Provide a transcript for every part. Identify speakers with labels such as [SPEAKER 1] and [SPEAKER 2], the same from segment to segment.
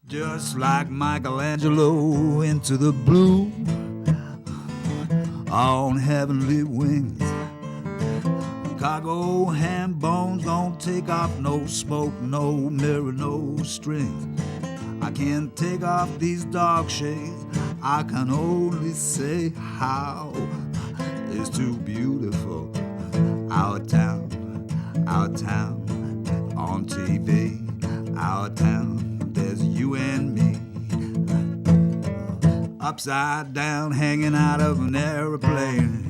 [SPEAKER 1] Just like Michelangelo into the blue on heavenly wings. Cargo ham bones don't take off, no smoke, no mirror, no strings. I can't take off these dark shades. I can only say how it's too beautiful. Our town on TV. Our town, there's you and me. Upside down, hanging out of an airplane.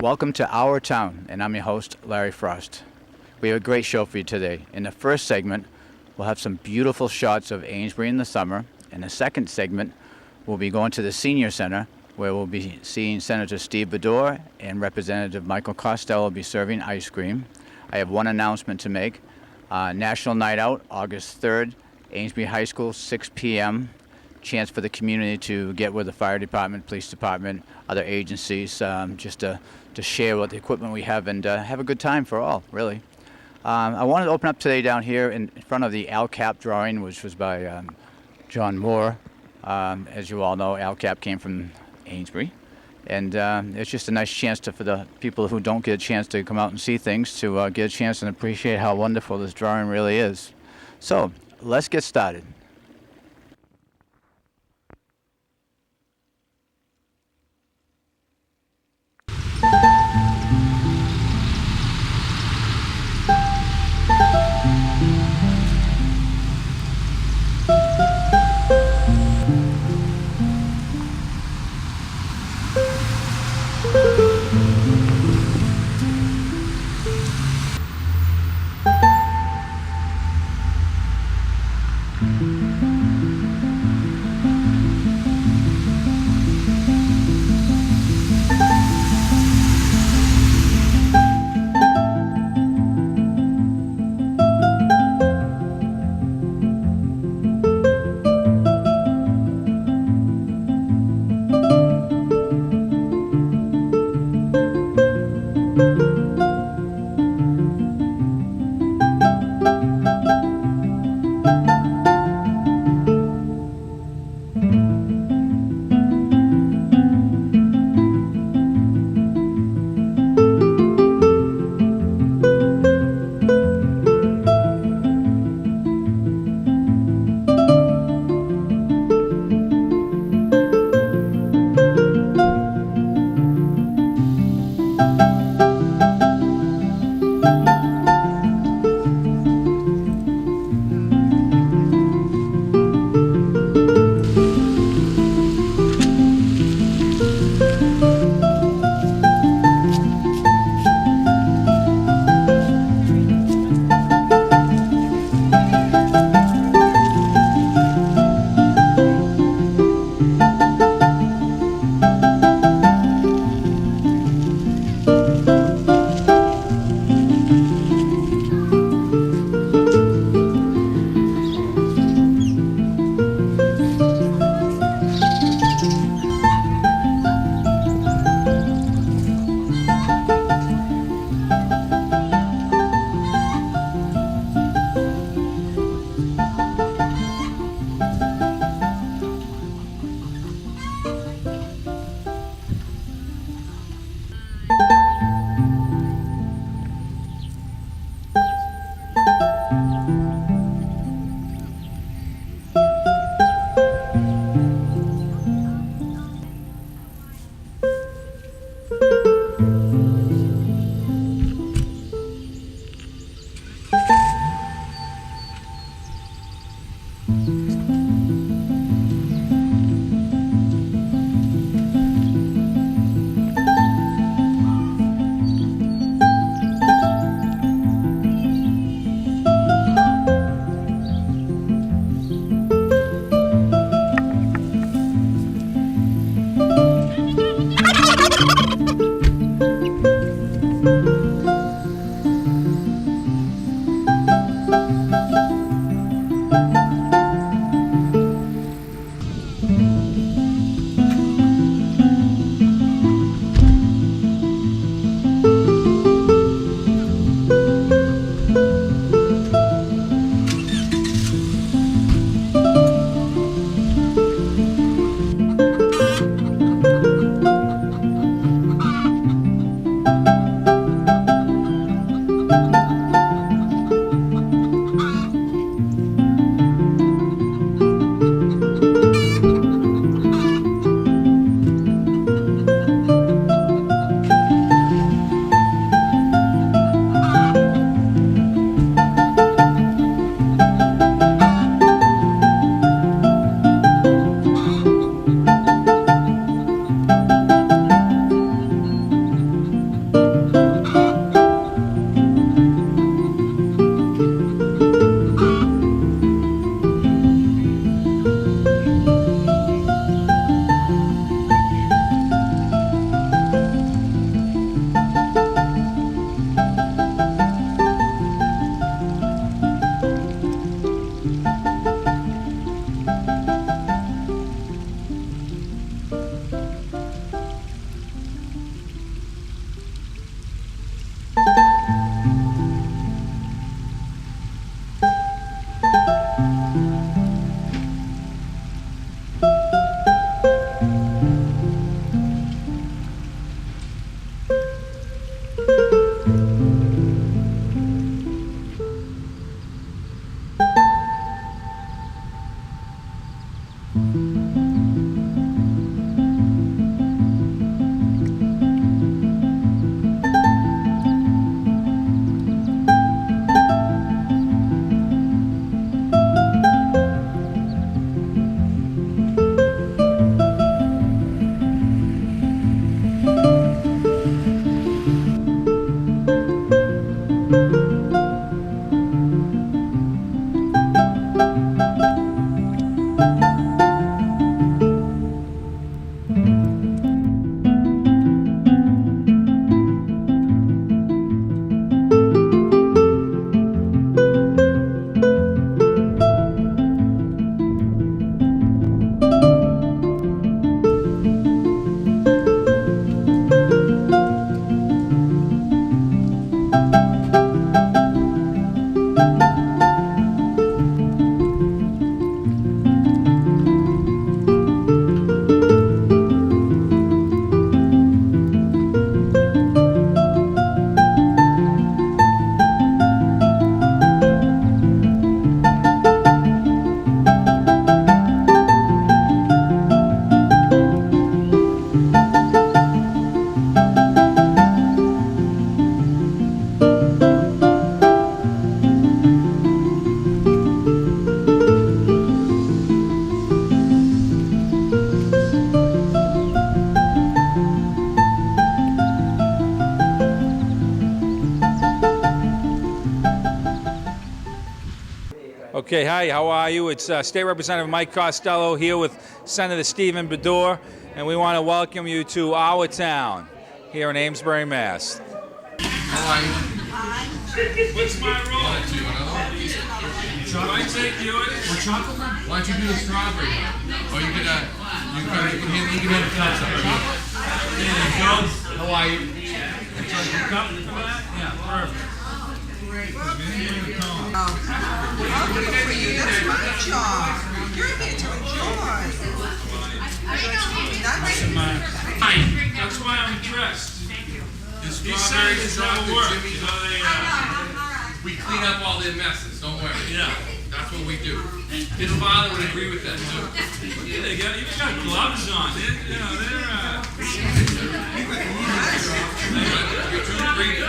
[SPEAKER 2] Welcome to Our Town, and I'm your host, Larry Frost. We have a great show for you today. In the first segment, we'll have some beautiful shots of Amesbury in the summer. In the second segment, we'll be going to the Senior Center, where we'll be seeing Senator Steve Baddour and Representative Michael Costello will be serving ice cream. I have one announcement to make. National Night Out, August 3rd, Amesbury High School, 6 p.m. Chance for the community to get with the fire department, police department, other agencies, just to share what the equipment we have and have a good time for all, really. I wanted to open up today down here in front of the ALCAP drawing, which was by John Moore. As you all know, ALCAP came from Amesbury. And it's just a nice chance for the people who don't get a chance to come out and see things to get a chance and appreciate how wonderful this drawing really is. So, let's get started.
[SPEAKER 3] Okay, hi, how are you? It's State Representative Mike Costello here with Senator Stephen Baddour, and we want to welcome you to our town here in Amesbury, Mass.
[SPEAKER 4] How are you?
[SPEAKER 3] What's my role?
[SPEAKER 4] One or two, another one?
[SPEAKER 3] Do I take yours?
[SPEAKER 4] Or chocolate one? Why don't you do the strawberry one? Or you can have the cups up.
[SPEAKER 3] There you go.
[SPEAKER 4] How are you?
[SPEAKER 3] Cup for that? Yeah, perfect.
[SPEAKER 5] Good for you. That's my job. You're here to enjoy.
[SPEAKER 3] That's why I'm dressed.
[SPEAKER 4] The
[SPEAKER 3] These
[SPEAKER 4] strawberries
[SPEAKER 3] senators never work.
[SPEAKER 4] Jimmy.
[SPEAKER 3] You know,
[SPEAKER 4] We clean up all their messes, don't worry.
[SPEAKER 3] Yeah.
[SPEAKER 4] That's what we do. His father would agree with that too.
[SPEAKER 3] Yeah, they got, even got gloves on. They're
[SPEAKER 4] You're too great.
[SPEAKER 3] $65.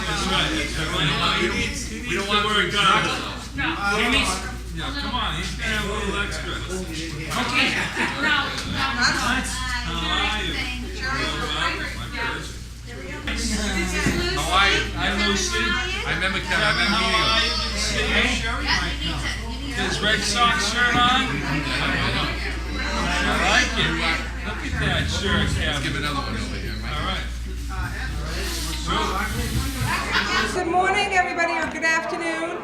[SPEAKER 3] That's right.
[SPEAKER 4] We don't want to work out.
[SPEAKER 3] Yeah, come on, he's gonna have a little extra.
[SPEAKER 4] Okay.
[SPEAKER 3] How are you?
[SPEAKER 4] How are you?
[SPEAKER 3] Hi, Lucy.
[SPEAKER 4] I remember Kevin. I
[SPEAKER 3] How
[SPEAKER 4] remember
[SPEAKER 3] are
[SPEAKER 4] meeting
[SPEAKER 3] you? Good to see you. Sherry might know. His Red Sox shirt on. I like it. Look at that shirt,
[SPEAKER 4] Let's
[SPEAKER 3] Kevin.
[SPEAKER 4] give another one over here, Mike.
[SPEAKER 3] All right.
[SPEAKER 5] Good morning, everybody, or good afternoon.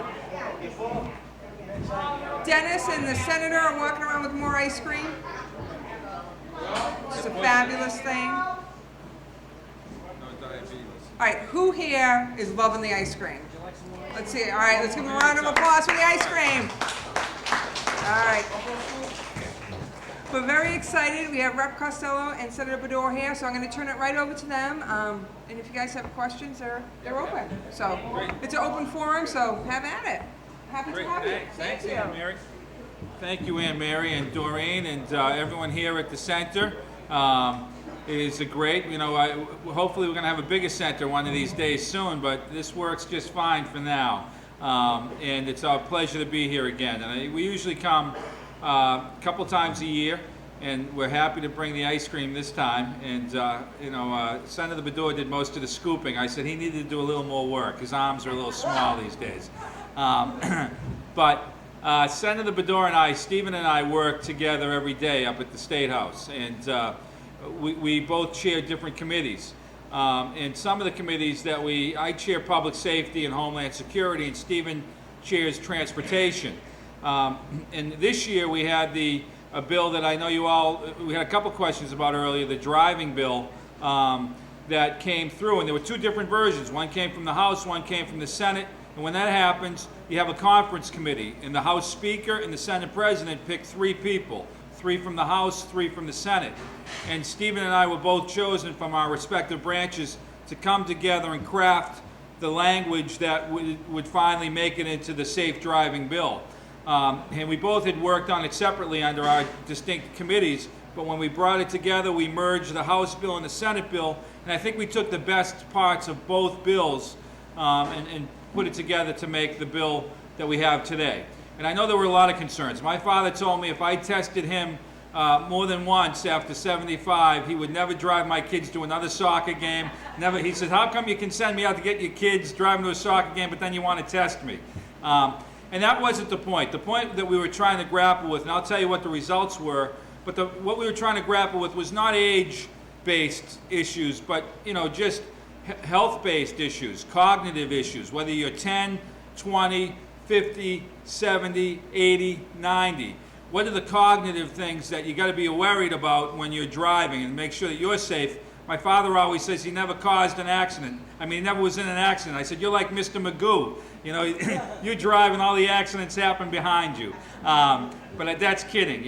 [SPEAKER 5] Dennis and the senator are walking around with more ice cream. It's a fabulous thing. All right, who here is loving the ice cream? Let's see. All right, let's give them a round of applause for the ice cream. All right. We're very excited. We have Rep. Costello and Senator Baddour here, so I'm going to turn it right over to them. And if you guys have questions, they're open. So it's an open forum, so have at it. Happy to have you.
[SPEAKER 3] Thanks, Annmary. Thank you, Annmary and Doreen and everyone here at the center. It is a great, hopefully we're going to have a bigger center one of these days soon, but this works just fine for now. And it's our pleasure to be here again. And we usually come a couple times a year, and we're happy to bring the ice cream this time. And Senator Baddour did most of the scooping. I said he needed to do a little more work. His arms are a little small these days. But Senator Baddour and I, Stephen and I, work together every day up at the State House, and we both chair different committees. And some of the committees that I chair Public Safety and Homeland Security, and Stephen chairs Transportation. And this year we had a bill that I know we had a couple questions about earlier, the driving bill that came through, and there were two different versions. One came from the House, one came from the Senate. And when that happens, you have a conference committee, and the House Speaker and the Senate President pick 3 people, 3 from the House, 3 from the Senate. And Stephen and I were both chosen from our respective branches to come together and craft the language that would finally make it into the safe driving bill. And we both had worked on it separately under our distinct committees, but when we brought it together, we merged the House bill and the Senate bill, and I think we took the best parts of both bills and put it together to make the bill that we have today. And I know there were a lot of concerns. My father told me if I tested him more than once after 75, he would never drive my kids to another soccer game. Never. He said, how come you can send me out to get your kids driving to a soccer game, but then you want to test me? And that wasn't the point. The point that we were trying to grapple with, and I'll tell you what the results were, but what we were trying to grapple with was not age-based issues, but just health-based issues, cognitive issues, whether you're 10, 20, 50, 70, 80, 90. What are the cognitive things that you got to be worried about when you're driving and make sure that you're safe? My father always says he never caused an accident. I mean, he never was in an accident. I said, you're like Mr. Magoo. You drive and all the accidents happen behind you. But that's kidding,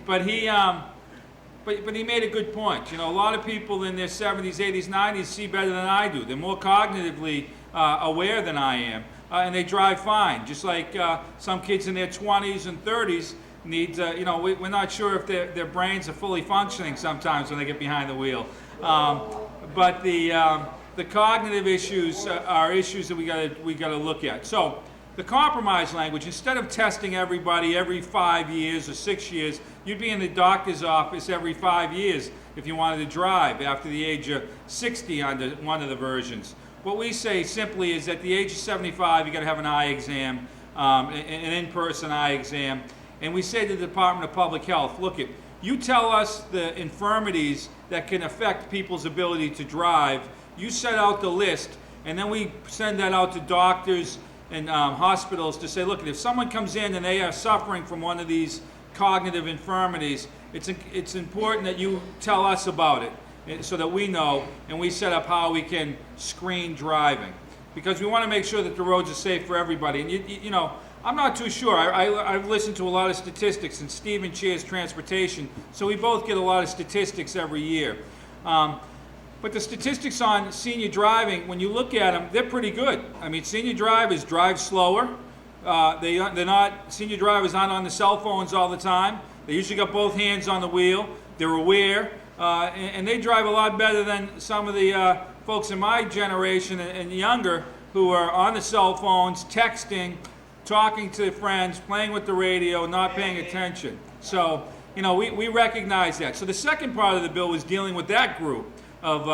[SPEAKER 3] But he made a good point. A lot of people in their 70s, 80s, 90s see better than I do. They're more cognitively aware than I am, and they drive fine. Just like some kids in their 20s and 30s need, we're not sure if their brains are fully functioning sometimes when they get behind the wheel. But the cognitive issues are issues that we got to look at. So the compromise language, instead of testing everybody every 5 years or 6 years, you'd be in the doctor's office every 5 years if you wanted to drive after the age of 60 on one of the versions. What we say simply is at the age of 75, you got to have an eye exam, an in-person eye exam. And we say to the Department of Public Health, look, you tell us the infirmities that can affect people's ability to drive. You set out the list, and then we send that out to doctors and hospitals to say, look, if someone comes in and they are suffering from one of these cognitive infirmities, it's important that you tell us about it so that we know, and we set up how we can screen driving. Because we want to make sure that the roads are safe for everybody. And you know, I'm not too sure. I've listened to a lot of statistics, and Stephen chairs transportation, so we both get a lot of statistics every year. But the statistics on senior driving, when you look at them, they're pretty good. I mean, senior drivers drive slower. Senior drivers aren't on the cell phones all the time. They usually got both hands on the wheel. They're aware, and they drive a lot better than some of the folks in my generation and younger who are on the cell phones, texting, talking to friends, playing with the radio, not paying attention. So, you know, we recognize that. So the second part of the bill was dealing with that group of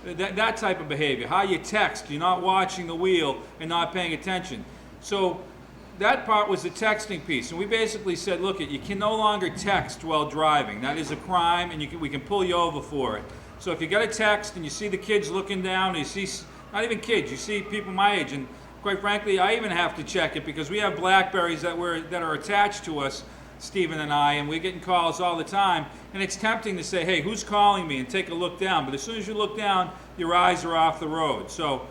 [SPEAKER 3] that type of behavior, how you text, you're not watching the wheel and not paying attention. So that part was the texting piece, and we basically said, look, you can no longer text while driving. That is a crime, and we can pull you over for it. So if you get a text and you see the kids looking down, you see, not even kids, you see people my age, and quite frankly, I even have to check it because we have Blackberries that are attached to us, Stephen and I, and we're getting calls all the time, and it's tempting to say, hey, who's calling me, and take a look down. But as soon as you look down, your eyes are off the road. So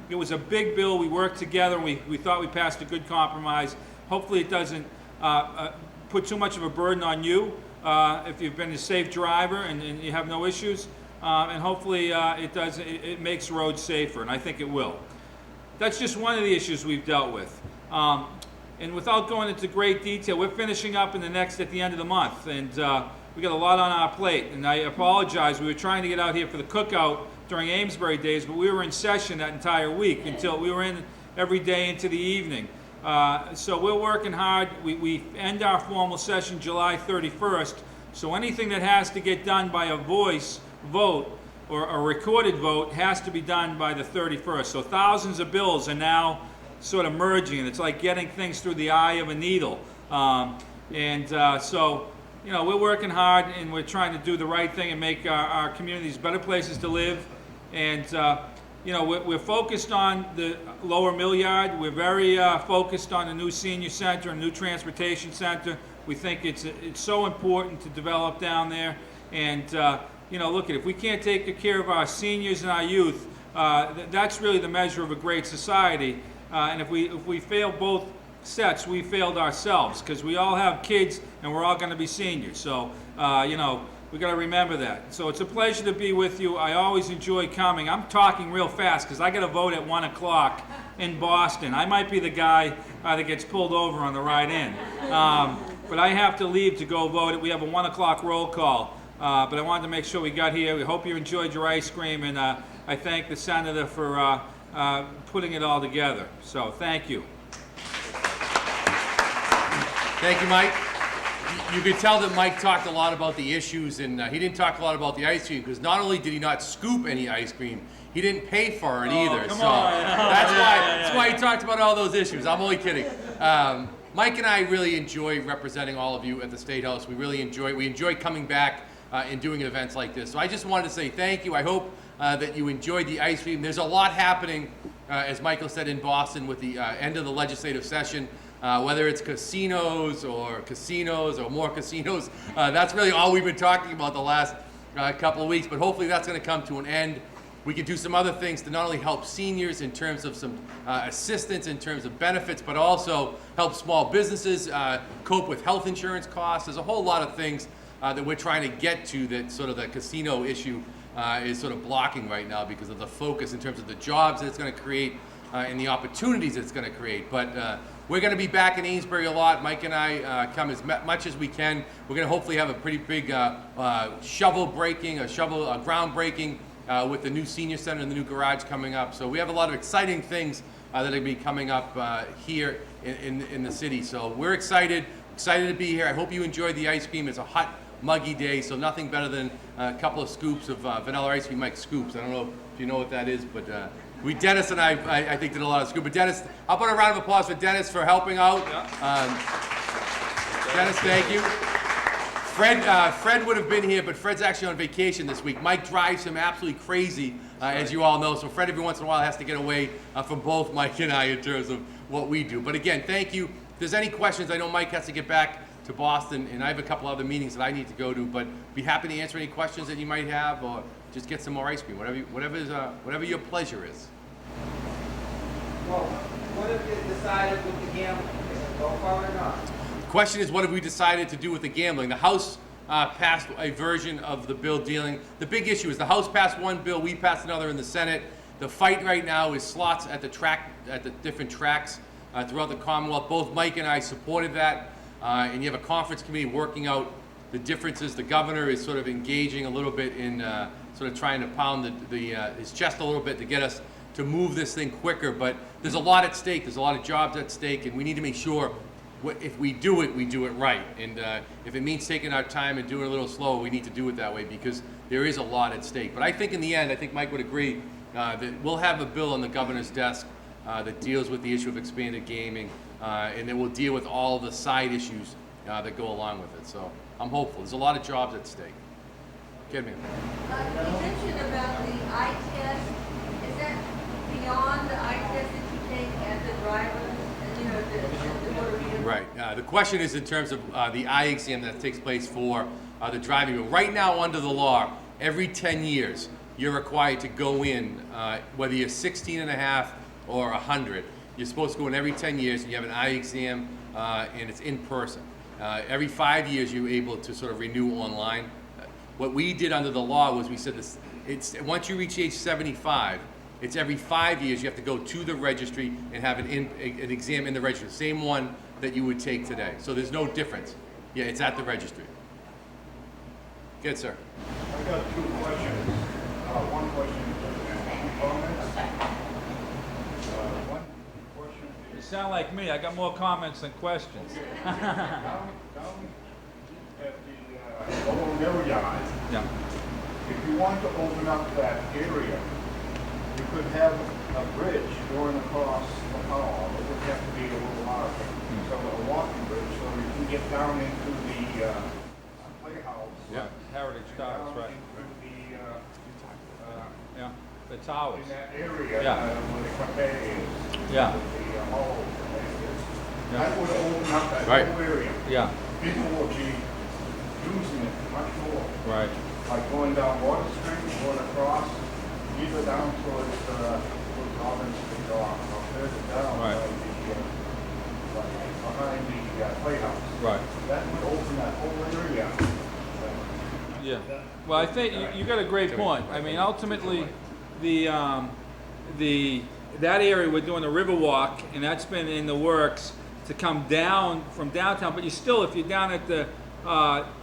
[SPEAKER 3] it was a big bill. We worked together. We thought we passed a good compromise. Hopefully it doesn't put too much of a burden on you if you've been a safe driver and you have no issues. And hopefully it makes roads safer, and I think it will. That's just one of the issues we've dealt with. And without going into great detail, we're finishing up at the end of the month, and we got a lot on our plate. And I apologize. We were trying to get out here for the cookout during Amesbury days, but we were in session that entire week until we were in every day into the evening. So we're working hard. We end our formal session July 31st. So anything that has to get done by a voice vote or a recorded vote has to be done by the 31st. So thousands of bills are now sort of merging, and it's like getting things through the eye of a needle. So, you know, we're working hard, and we're trying to do the right thing and make our communities better places to live. And, you know, we're focused on the lower mill yard. We're very focused on a new senior center, a new transportation center. We think it's so important to develop down there. And, you know, look, if we can't take care of our seniors and our youth, that's really the measure of a great society. And if we fail both sets, we failed ourselves, because we all have kids and we're all going to be seniors. So, you know, we got to remember that. So it's a pleasure to be with you. I always enjoy coming. I'm talking real fast because I got to vote at 1 o'clock in Boston. I might be the guy that gets pulled over on the ride in. But I have to leave to go vote. We have a 1 o'clock roll call. But I wanted to make sure we got here. We hope you enjoyed your ice cream, and I thank the senator for putting it all together. So thank you.
[SPEAKER 4] Thank you, Mike. You could tell that Mike talked a lot about the issues, and he didn't talk a lot about the ice cream, because not only did he not scoop any ice cream, he didn't pay for it either.
[SPEAKER 3] Come
[SPEAKER 4] so
[SPEAKER 3] on.
[SPEAKER 4] that's why he talked about all those issues. I'm only kidding. Mike and I really enjoy representing all of you at the State House. We enjoy coming back and doing events like this. So I just wanted to say thank you. I hope that you enjoyed the ice cream. There's a lot happening, as Michael said, in Boston with the end of the legislative session. Whether it's casinos or more casinos, that's really all we've been talking about the last couple of weeks, but hopefully that's going to come to an end. We can do some other things to not only help seniors in terms of some assistance in terms of benefits, but also help small businesses cope with health insurance costs. There's a whole lot of things that we're trying to get to that sort of the casino issue is sort of blocking right now because of the focus in terms of the jobs that it's going to create and the opportunities it's going to create. But we're going to be back in Amesbury a lot. Mike and I come as much as we can. We're going to hopefully have a pretty big groundbreaking with the new senior center and the new garage coming up. So we have a lot of exciting things that are going to be coming up here in the city. So we're excited to be here. I hope you enjoyed the ice cream. It's a hot muggy day, so nothing better than a couple of scoops of vanilla ice cream. Mike, scoops. I don't know if you know what that is, but Dennis and I think did a lot of scoops. But Dennis, I'll put a round of applause for Dennis for helping out. Dennis, thank you. Fred would have been here, but Fred's actually on vacation this week. Mike drives him absolutely crazy, as you all know. So Fred, every once in a while, has to get away from both Mike and I in terms of what we do. But again, thank you. If there's any questions, I know Mike has to get back to Boston, and I have a couple other meetings that I need to go to. But be happy to answer any questions that you might have, or just get some more ice cream, whatever your pleasure is.
[SPEAKER 6] Well, what have you decided with the gambling? Is it go far or not?
[SPEAKER 4] The question is, what have we decided to do with the gambling? The House passed a version of the bill dealing. The big issue is the House passed one bill, we passed another in the Senate. The fight right now is slots at the different tracks throughout the Commonwealth. Both Mike and I supported that, and you have a conference committee working out the differences. The governor is sort of engaging a little bit in sort of trying to pound his chest a little bit to get us to move this thing quicker. But there's a lot at stake. There's a lot of jobs at stake, and we need to make sure if we do it right. And if it means taking our time and doing it a little slower, we need to do it that way because there is a lot at stake. But I think in the end, I think Mike would agree that we'll have a bill on the governor's desk that deals with the issue of expanded gaming, and it will deal with all the side issues that go along with it. So I'm hopeful. There's a lot of jobs at stake. Get me.
[SPEAKER 7] You mentioned about the eye test. Is that beyond the eye test that you take as a driver?
[SPEAKER 4] Right. The question is in terms of the eye exam that takes place for the driving wheel. Right now, under the law, every 10 years, you're required to go in, whether you're 16 and a half or 100. You're supposed to go in every 10 years, and you have an eye exam, and it's in person. Every 5 years, you're able to sort of renew online. What we did under the law was we said this: once you reach age 75, it's every 5 years you have to go to the registry and have an exam in the registry, the same one that you would take today. So there's no difference. Yeah, it's at the registry. Good, sir.
[SPEAKER 8] I got two questions. One question is comments. One question
[SPEAKER 3] You
[SPEAKER 8] is
[SPEAKER 3] sound like me. I got more comments than questions.
[SPEAKER 8] down at the Lower Mill Yard.
[SPEAKER 3] Yeah.
[SPEAKER 8] If you want to open up that area, you could have a bridge going across the hall. It would have to be a little larger. So a walking bridge, so you can get down into the playhouse.
[SPEAKER 3] Yeah. Heritage Towers, right? Yeah. The towers.
[SPEAKER 8] In that area,
[SPEAKER 3] Yeah.
[SPEAKER 8] where the cafe is.
[SPEAKER 3] Yeah.
[SPEAKER 8] The hall.
[SPEAKER 3] Yeah.
[SPEAKER 8] That would open up that
[SPEAKER 4] Right.
[SPEAKER 8] whole area.
[SPEAKER 3] Yeah.
[SPEAKER 8] People will be using it much more.
[SPEAKER 3] Right.
[SPEAKER 8] Like going down Water Street, going across, either down towards Robin Street or further down
[SPEAKER 3] Right.
[SPEAKER 8] behind the playhouse.
[SPEAKER 3] Right.
[SPEAKER 8] That would open that whole area.
[SPEAKER 3] Yeah. Well, I think you got a great point. I mean, ultimately, that area we're doing the Riverwalk, and that's been in the works to come down from downtown. But you still, if you're down at the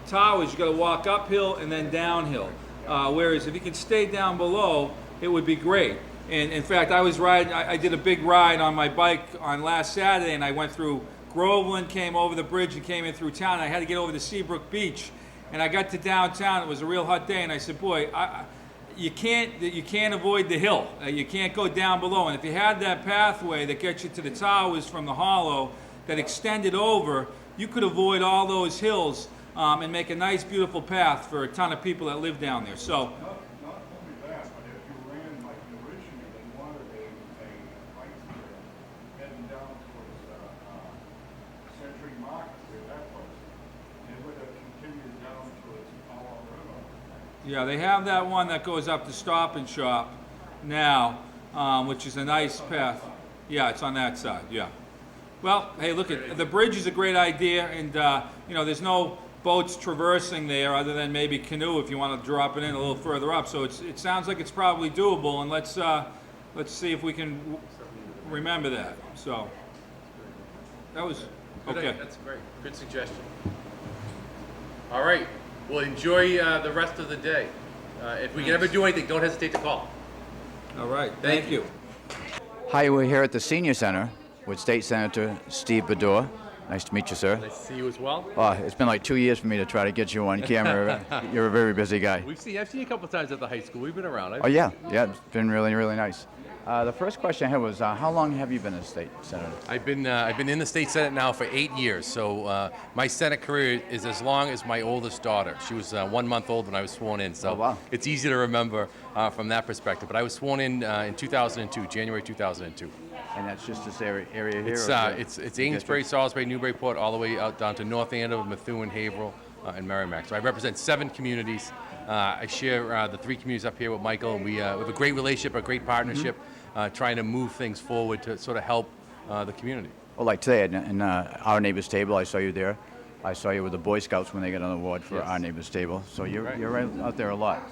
[SPEAKER 3] towers, you got to walk uphill and then downhill. Whereas if you could stay down below, it would be great. And in fact, I did a big ride on my bike on last Saturday, and I went through Groveland, came over the bridge, and came in through town. And I had to get over to Seabrook Beach, and I got to downtown. It was a real hot day, and I said, "Boy, you can't avoid the hill. You can't go down below. And if you had that pathway that gets you to the towers from the Hollow, that extended over, you could avoid all those hills and make a nice, beautiful path for a ton of people that live down there." So.
[SPEAKER 8] Not only that, but if you ran like originally they wanted a bike trail heading down towards Century Market where that was, it would have continued down towards Powell River.
[SPEAKER 3] Yeah, they have that one that goes up to Stop and Shop now, which is a nice path. Yeah, it's on that side, yeah. Well, hey, look, the bridge is a great idea, and there's no boats traversing there other than maybe canoe if you want to drop it in a little further up. So it sounds like it's probably doable, and let's see if we can remember that. So that was okay.
[SPEAKER 4] That's great. Good suggestion. All right. Well, enjoy the rest of the day. If we can ever do anything, don't hesitate to call.
[SPEAKER 3] All right.
[SPEAKER 4] Thank
[SPEAKER 3] Thank you.
[SPEAKER 2] Hi, we're here at the Senior Center with State Senator Steve Baddour. Nice to meet you, sir.
[SPEAKER 4] Nice to see you as well.
[SPEAKER 2] Oh, it's been like 2 years for me to try to get you on camera. You're a very busy guy.
[SPEAKER 4] I've seen you a couple times at the high school. We've been around.
[SPEAKER 2] Oh, yeah. Yeah, it's been really, really nice. The first question I had was, how long have you been a state senator?
[SPEAKER 4] I've been in the state senate now for 8 years. So my senate career is as long as my oldest daughter. She was 1 month old when I was sworn in. So
[SPEAKER 2] Oh, wow.
[SPEAKER 4] it's easy to remember from that perspective. But I was sworn in 2002, January 2002.
[SPEAKER 2] And that's just this area here?
[SPEAKER 4] It's Amesbury, Salisbury, Newburyport, all the way out down to North Andover, Methuen, Haverhill, and Merrimack. So I represent 7 communities. I share the 3 communities up here with Michael, and we have a great relationship, a great partnership, trying to move things forward to sort of help the community.
[SPEAKER 2] Well, like today, in Our Neighbor's Table, I saw you there. I saw you with the Boy Scouts when they got an award for
[SPEAKER 4] Yes.
[SPEAKER 2] Our Neighbor's Table. So you're
[SPEAKER 4] Right.
[SPEAKER 2] right out there a lot.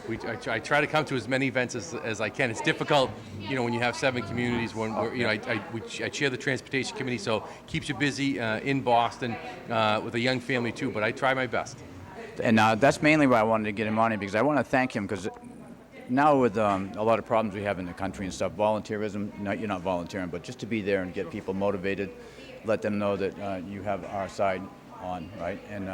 [SPEAKER 4] I try to come to as many events as I can. It's difficult, when you have 7 communities. I chair the transportation committee, so keeps you busy in Boston with a young family too. But I try my best.
[SPEAKER 2] And that's mainly why I wanted to get him on here, because I want to thank him, because now with a lot of problems we have in the country and stuff, volunteerism, you're not volunteering, but just to be there and get people motivated, let them know that you have our side on, right? And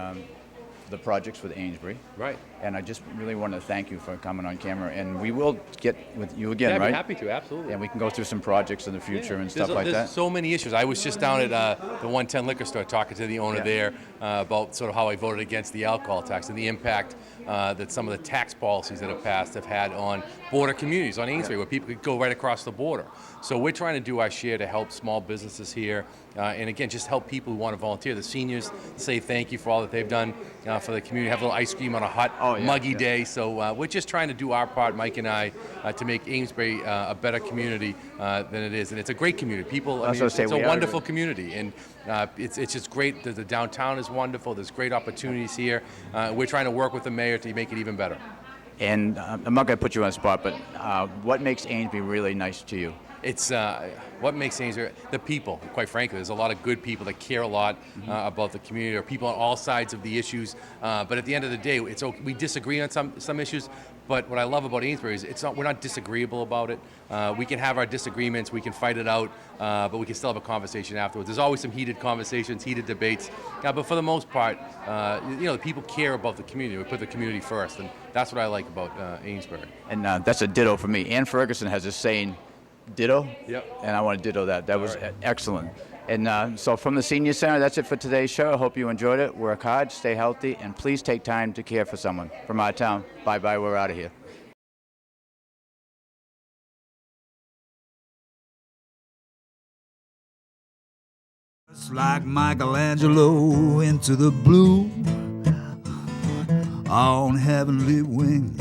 [SPEAKER 2] the projects with Amesbury.
[SPEAKER 4] Right.
[SPEAKER 2] And I just really want to thank you for coming on camera, and we will get with you again,
[SPEAKER 4] Yeah, I'd
[SPEAKER 2] right?
[SPEAKER 4] be happy to, absolutely.
[SPEAKER 2] And we can go through some projects in the future and stuff like
[SPEAKER 4] There's
[SPEAKER 2] that.
[SPEAKER 4] so many issues. I was just down at the 110 liquor store talking to the owner
[SPEAKER 2] Yeah.
[SPEAKER 4] there about sort of how I voted against the alcohol tax and the impact that some of the tax policies that have passed have had on border communities, on Amesbury, where people could go right across the border. So we're trying to do our share to help small businesses here, and again, just help people who want to volunteer. The seniors say thank you for all that they've done for the community. Have a little ice cream on a hot, muggy day. So we're just trying to do our part, Mike and I, to make Amesbury a better community than it is. And it's a great community. People, it's a wonderful community. And it's just great. The downtown is wonderful. There's great opportunities here. We're trying to work with the mayor to make it even better.
[SPEAKER 2] And I'm not going to put you on the spot, but what makes Amesbury really nice to you?
[SPEAKER 4] It's what makes Amesbury, the people, quite frankly. There's a lot of good people that care a lot about the community, or people on all sides of the issues. But at the end of the day, we disagree on some issues. But what I love about Amesbury is we're not disagreeable about it. We can have our disagreements, we can fight it out, but we can still have a conversation afterwards. There's always some heated conversations, heated debates. But for the most part, the people care about the community. We put the community first, and that's what I like about Amesbury.
[SPEAKER 2] And that's a ditto for me. Ann Ferguson has this saying, ditto.
[SPEAKER 4] Yep.
[SPEAKER 2] And I want to ditto that. That was
[SPEAKER 4] right.
[SPEAKER 2] excellent. And so from the Senior Center, that's it for today's show. I hope you enjoyed it. Work hard, stay healthy, and please take time to care for someone. From our town, bye-bye, we're out of here.
[SPEAKER 1] Just like Michelangelo into the blue on heavenly wings.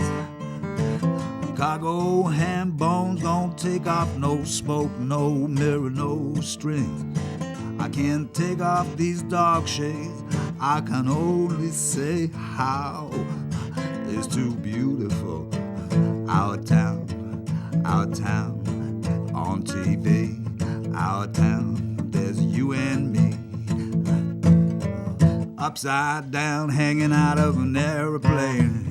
[SPEAKER 1] Cargo ham bones don't take off, no smoke, no mirror, no string. I can't take off these dark shades. I can only say how it's too beautiful. Our town on TV. Our town, there's you and me. Upside down, hanging out of an airplane.